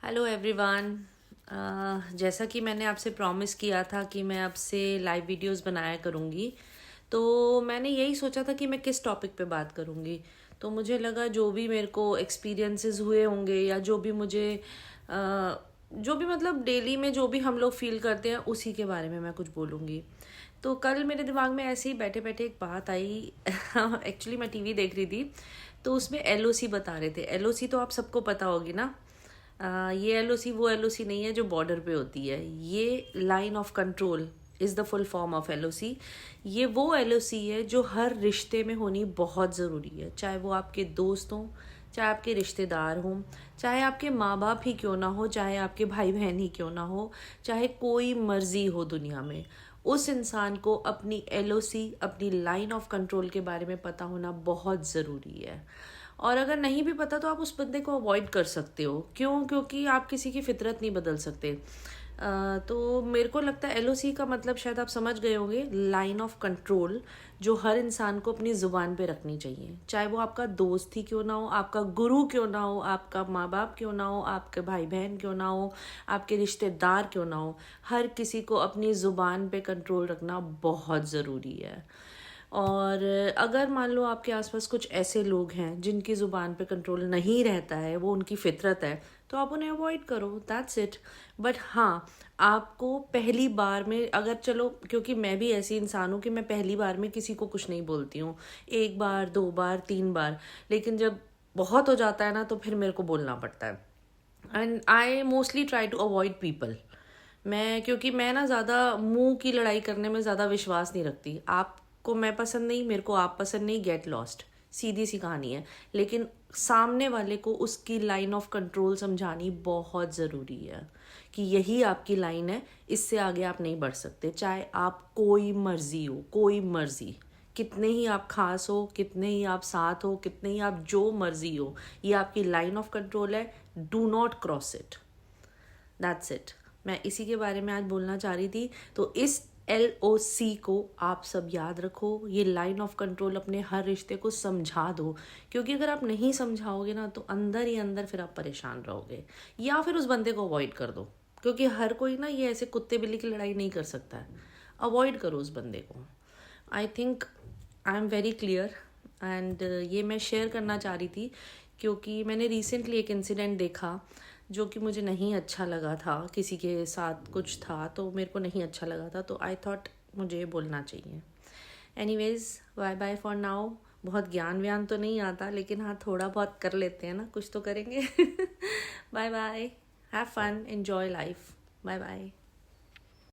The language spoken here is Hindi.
Hello everyone. जैसा कि मैंने आपसे प्रॉमिस किया था कि मैं आपसे लाइव वीडियोस बनाया करूँगी, तो मैंने यही सोचा था कि मैं किस टॉपिक पे बात करूँगी। तो मुझे लगा जो भी मेरे को एक्सपीरियंसेस हुए होंगे या जो भी मुझे जो भी मतलब डेली में जो भी हम लोग फील करते हैं उसी के बारे में मैं कुछ बोलूँगी। तो कल मेरे दिमाग में ऐसे ही बैठे बैठे एक बात आई। एक्चुअली मैं टीवी देख रही थी, तो उसमें एलओसी बता रहे थे। एलओसी तो आप सबको पता होगी ना। ये एलओसी वो एलओसी नहीं है जो बॉर्डर पे होती है। ये line of control is the full form of LOC. ये वो एलओसी है जो हर रिश्ते में होनी बहुत ज़रूरी है, चाहे वो आपके दोस्त हों, चाहे आपके रिश्तेदार हों, चाहे आपके माँ बाप ही क्यों ना हो, चाहे आपके भाई बहन ही क्यों ना हो, चाहे कोई मर्जी हो दुनिया में। उस इंसान को अपनी एलओसी, अपनी लाइन ऑफ कंट्रोल के बारे में पता होना बहुत ज़रूरी है। और अगर नहीं भी पता तो आप उस बंदे को अवॉइड कर सकते हो। क्यों? क्योंकि आप किसी की फितरत नहीं बदल सकते। तो मेरे को लगता है एलओसी का मतलब शायद आप समझ गए होंगे, लाइन ऑफ कंट्रोल, जो हर इंसान को अपनी ज़ुबान पे रखनी चाहिए। चाहे वो आपका दोस्त ही क्यों ना हो, आपका गुरु क्यों ना हो, आपका माँ बाप क्यों ना हो, आपके भाई बहन क्यों ना हो, आपके रिश्तेदार क्यों ना हो, हर किसी को अपनी ज़ुबान पे कंट्रोल रखना बहुत ज़रूरी है। और अगर मान लो आपके आसपास कुछ ऐसे लोग हैं जिनकी ज़ुबान पे कंट्रोल नहीं रहता है, वो उनकी फितरत है, तो आप उन्हें अवॉइड करो, दैट्स इट। बट हाँ, आपको पहली बार में अगर चलो, क्योंकि मैं भी ऐसी इंसान हूँ कि मैं पहली बार में किसी को कुछ नहीं बोलती हूँ, एक बार, दो बार, तीन बार, लेकिन जब बहुत हो जाता है ना तो फिर मेरे को बोलना पड़ता है। And I mostly try to avoid people. क्योंकि मैं ना ज़्यादा मुंह की लड़ाई करने में ज़्यादा विश्वास नहीं रखती। आपको मैं पसंद नहीं, मेरे को आप पसंद नहीं, गेट लॉस्ट, सीधी सी कहानी है। लेकिन सामने वाले को उसकी लाइन ऑफ कंट्रोल समझानी बहुत ज़रूरी है कि यही आपकी लाइन है, इससे आगे आप नहीं बढ़ सकते। चाहे आप कोई मर्जी हो, कोई मर्जी, कितने ही आप खास हो, कितने ही आप साथ हो, कितने ही आप जो मर्जी हो, ये आपकी लाइन ऑफ कंट्रोल है। Do not cross it, that's it. मैं इसी के बारे में आज बोलना चाह रही थी। तो इस LOC को आप सब याद रखो। ये लाइन ऑफ कंट्रोल अपने हर रिश्ते को समझा दो, क्योंकि अगर आप नहीं समझाओगे ना तो अंदर ही अंदर फिर आप परेशान रहोगे। या फिर उस बंदे को अवॉइड कर दो, क्योंकि हर कोई ना ये ऐसे कुत्ते बिल्ली की लड़ाई नहीं कर सकता है। अवॉइड करो उस बंदे को। I think I am very clear. And ये मैं शेयर करना चाह रही थी क्योंकि मैंने रिसेंटली एक इंसिडेंट देखा जो कि मुझे नहीं अच्छा लगा था। किसी के साथ कुछ था तो मेरे को नहीं अच्छा लगा था, तो आई थॉट मुझे बोलना चाहिए। Anyways, bye bye for now. बहुत ज्ञान व्यान तो नहीं आता, लेकिन हाँ थोड़ा बहुत कर लेते हैं ना, कुछ तो करेंगे। Bye bye, have fun, enjoy life. Bye bye.